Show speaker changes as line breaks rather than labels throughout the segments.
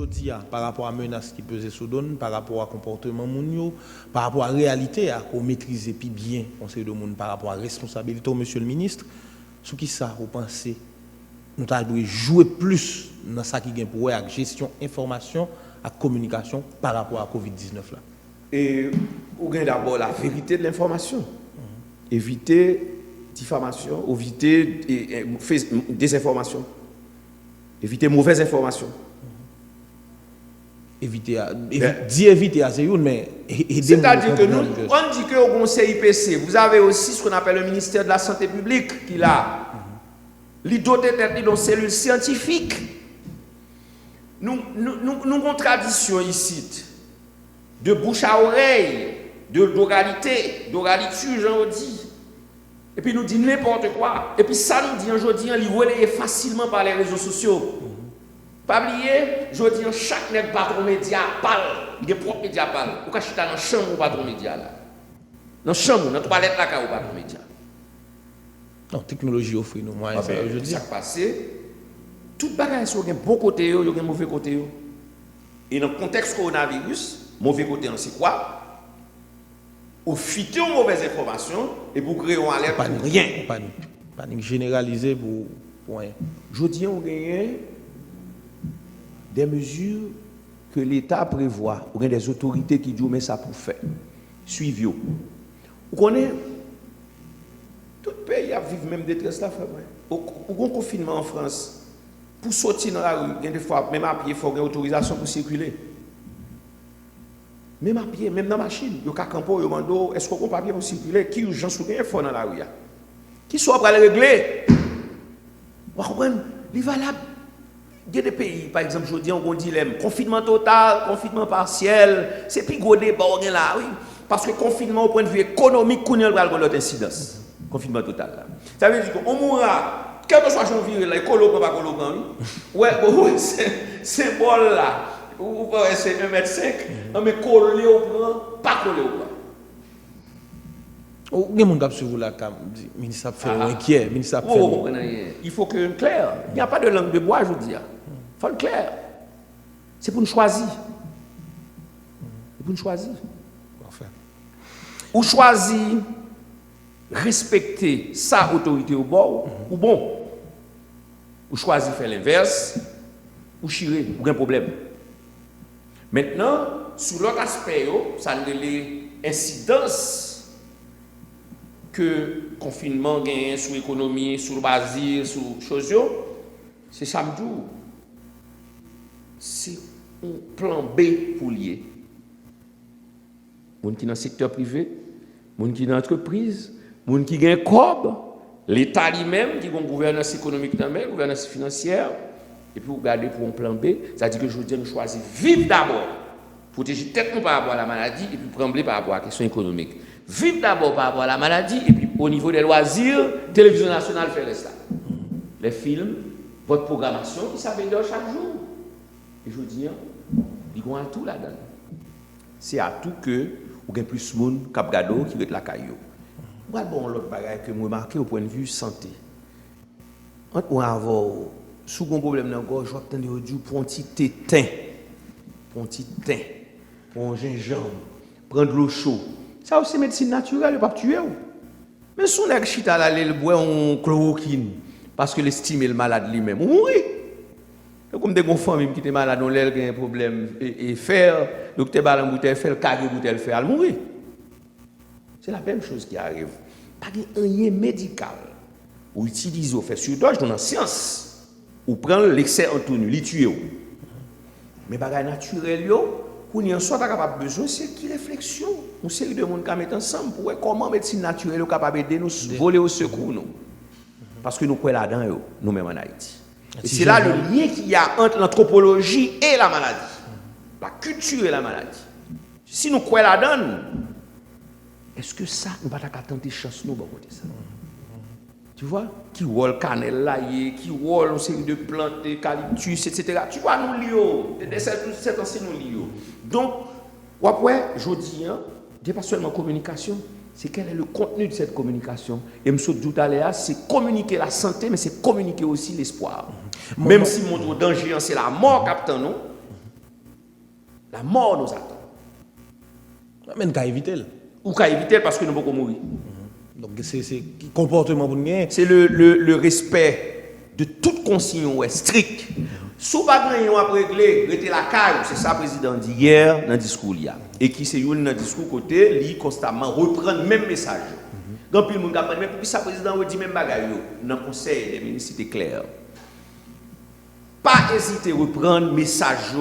aujourd'hui par rapport à menaces qui pesaient sur donne, par rapport à comportement mounio, par rapport à réalité à qu'on maîtriser puis bien conseil de monde par rapport à responsabilité monsieur le ministre, sous qui ça vous pensez nous devons jouer plus dans ça qui gagne pour la gestion information à communication par rapport à Covid-19 là.
Et ou gagne d'abord la vérité de l'information. Éviter diffamation, éviter désinformation. Éviter mauvaise information.
Éviter à zéro, mais
c'est-à-dire que nous, on dit qu'au Conseil IPC, vous avez aussi ce qu'on appelle le ministère de la Santé publique qui l'a. Il doté d'être dans une cellule scientifique. Nous avons une tradition ici de bouche à oreille, d'oralité, j'en dis. Et puis nous dit n'importe quoi. Et puis ça nous dit aujourd'hui, il est relayé facilement par les réseaux sociaux. Pas oublier, je dis chaque nègre patron média parle, il y a propre média parle. Ou quand je suis dans la chambre patron média là. Dans la chambre, dans la toilette là, quand patron média.
Non, technologie offre nous moyens.
Je dis ça passé. Toute bagaille sur un bon côté, il y a un mauvais côté. Et dans le contexte coronavirus, mauvais côté c'est quoi? Ou fuiter une mauvaise information et pour créer une alerte pour rien.
Panique généralisée pour rien.
Je dis on gagne des mesures que l'État prévoit, ou des autorités qui disent mais ça pour faire. Suivez. Vous connaissez tout pays a vivre même détresse là frère. Au confinement en France, pour sortir dans la rue, il y a des fois même à pied il faut une autorisation pour circuler. Même à pied, même dans la machine, il y a un campo, il y a un mando, est-ce qu'on a un papier pour circuler? Qui urgent sous rien fort dans la rue? Qui soit pour aller régler? Vous comprenez? Il est valable. Il y a des pays, par exemple, je dis, on a un dilemme. Confinement total, confinement partiel, c'est plus gros débat là, oui. Parce que confinement, au point de vue économique, on a l'autre incidence. Confinement total. Là. Ça veut dire qu'on mourra, quel que soit son virus, là, colo, pas colo, oui. Ouais, symbole là. Ou c'est 1,5 m, mais coller au prend, pas coller au prend.
Il y a des gens qui vous là, le ministre a fait inquiet.
Il faut que clair. Il n'y a pas de langue de bois, je veux dire. Il faut le clair. C'est pour nous choisir. C'est pour nous choisir.
Parfait.
Ou choisir, respecter sa autorité au bord, ou bon. Ou choisir faire l'inverse, ou chirer, ou un problème. Maintenant, sur l'autre aspect, ça a les incidences que le confinement gagne sur l'économie, sur le basile, sur les choses. C'est samedi. C'est un plan B pour lier. Les gens qui sont dans le secteur privé, les gens qui sont dans l'entreprise, les gens qui ont un COB, l'État lui-même qui a une gouvernance économique, une gouvernance financière. Et puis, vous regardez pour un plan B, ça veut dire que je vous dis, nous choisissons vivre d'abord, protéger tête nous par rapport à la maladie, et puis trembler par rapport à la question économique. Vivre d'abord par rapport à la maladie, et puis au niveau des loisirs, Télévision nationale fait ça. Les films, votre programmation, qui s'améliore chaque jour. Et je vous dis, ils ont un tout là-dedans. C'est à tout que, vous avez plus de monde qui gado qui va la caillou. Voilà bon l'autre bagaille que je remarque au point de vue santé. On va avoir sous un problème dans la gorge, je vais obtenir du pour un petit tétin, pour un petit thym, pour un gingembre, prendre de l'eau chaude. Ça aussi médecine naturelle, pas tuer. Mais si on a chita là, le bois en chloroquine parce que l'estime est le malade lui-même, on mourit. Comme des familles qui étaient malades, on a un problème et faire, donc tu as un bouteille faire, carré bouteille faire, elle mourir. C'est la même chose qui arrive. Pas de rien médical ou utiliser ou faire surdose dans la science. Ou prendre l'excès en tout nu, les tuer. Mais bagaille naturel qu'on y en soit capable besoin c'est qui réflexion. Une série de monde qui mettent ensemble pour voir comment médecine naturelle est capable d'aider nous voler au secours nous. Parce que nous croyons là-dedans nous-mêmes en Haïti. Et c'est là le lien qu'il y a entre l'anthropologie et la maladie. La culture et la maladie. Si nous croyons là-dedans, est-ce que ça nous va tenter chance nous bon côté ça? Tu vois, qui roule cannelle là, qui roule une série de plantes, eucalyptus, etc. Tu vois, nous lions, c'est ancien nous lions. Donc, après, je dis, c'est pas seulement communication, c'est quel est le contenu de cette communication. Et M. Doutaléa, c'est communiquer la santé, mais c'est communiquer aussi l'espoir. Même si mon danger, c'est la mort, captain, non? La mort nous attend.
Mais nous pouvons éviter.
Ou qu'à éviter parce que nous ne pouvons pas mourir.
Donc c'est comportement pour nous.
C'est le respect de toute consigne strict. Si vous n'avez pas régler, restez la caille. C'est ça le président dit hier dans le discours. Et qui c'est dans le discours côté, il constamment reprend le même message. Donc, il y a des gens qui mais pour ça, le président dit même bagaille. Dans le conseil des ministres, c'était clair. Pas hésiter à reprendre le message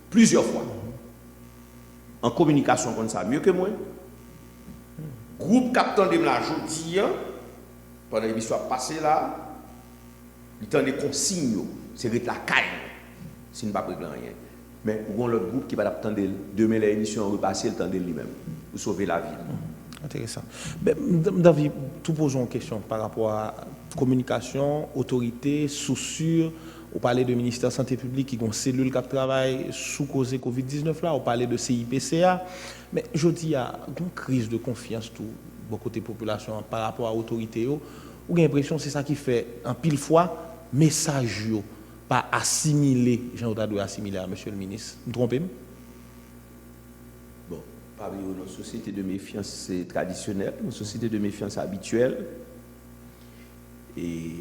plusieurs fois. En communication comme ça, mieux que moi. Groupe Captain de la Jodi, pendant l'émission passée là, il y a des consignes, c'est la caille, si nous ne pas régler rien. Mais il y a l'autre groupe qui va attendre demain l'émission repasser, le temps de lui-même, pour sauver la vie.
Intéressant. David, tout posons une question par rapport à communication, autorité, soucieux. On parlait de ministère de la Santé publique qui ont une cellule qui travaille sous cause COVID-19 là. On parlait de CIPCA. Mais je dis, il y a une crise de confiance tout beaucoup de population par rapport à l'autorité. Ou j'ai l'impression que c'est ça qui fait en pile fois message pas assimilé. Jean doit assimiler à monsieur le ministre. Vous me trompez?
Bon, parmi nos sociétés de méfiance traditionnelle, nos sociétés de méfiance habituelle. Et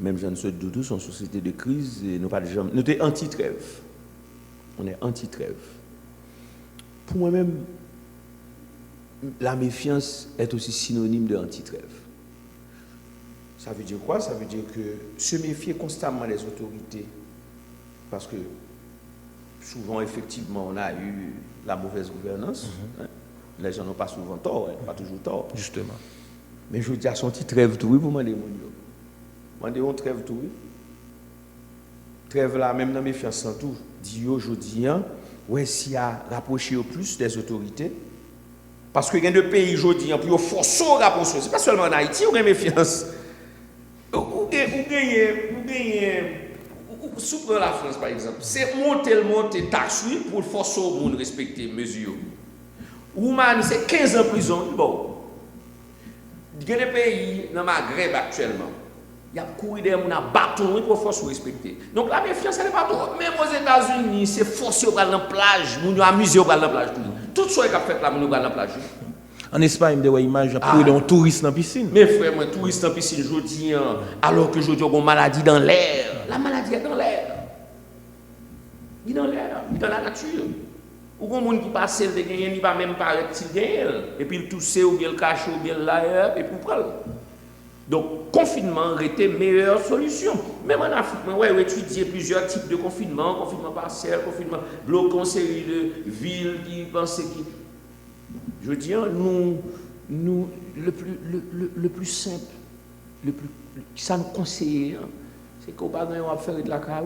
même Jean de Doudou, sont société de crise, et nous pas de jamais. Nous sommes anti-trêve. On est anti-trêve. Pour moi-même, la méfiance est aussi synonyme de anti-trêve. Ça veut dire quoi? Ça veut dire que se méfier constamment des autorités, parce que souvent, effectivement, on a eu la mauvaise gouvernance. Hein? Les gens n'ont pas souvent tort, pas toujours tort.
Justement.
Mais je dis à son petit trêve tout, oui, pour demander mon Dieu. Mandez on trêve tout. Trêve là, même dans mes méfiance sans tout. Dit aujourd'hui, ouais, s'il y a rapproché au plus des autorités, parce que il y a des pays aujourd'hui, pour forcer au rapprocher, c'est pas seulement en Haïti, où il y a méfiance. Ou sous la France, par exemple, c'est monter taxe pour forcer au monde respecter les mesures. Ou c'est 15 ans de prison. Bon. Il y a des pays dans le Maghreb actuellement. Il y a couru des gens à bâton pour forcer respecter. Donc la méfiance, elle n'est pas trop. Même aux États-Unis, c'est forcé au bras de la plage, nous amuser au bras de la plage. Tout ce qui a fait là, nous au bras de la plage.
En Espagne, des images après d'un touriste dans la piscine.
Mes frères, moi, touriste dans la piscine, je dis, alors que je dis, une maladie dans l'air. La maladie est dans l'air. Il est dans l'air, il est dans la nature. Ou un monde qui passe, il ne va même pas s'il gagne. Et puis il tousse ou bien le cache ou bien l'air, et puis prendre. Donc, confinement était meilleure solution. Même en Afrique, on a étudié plusieurs types de confinement, confinement partiel, confinement bloquant, série de villes qui pensaient qui. Je dis, nous le plus simple, le plus, ça nous conseille, c'est qu'on va faire de la carrière.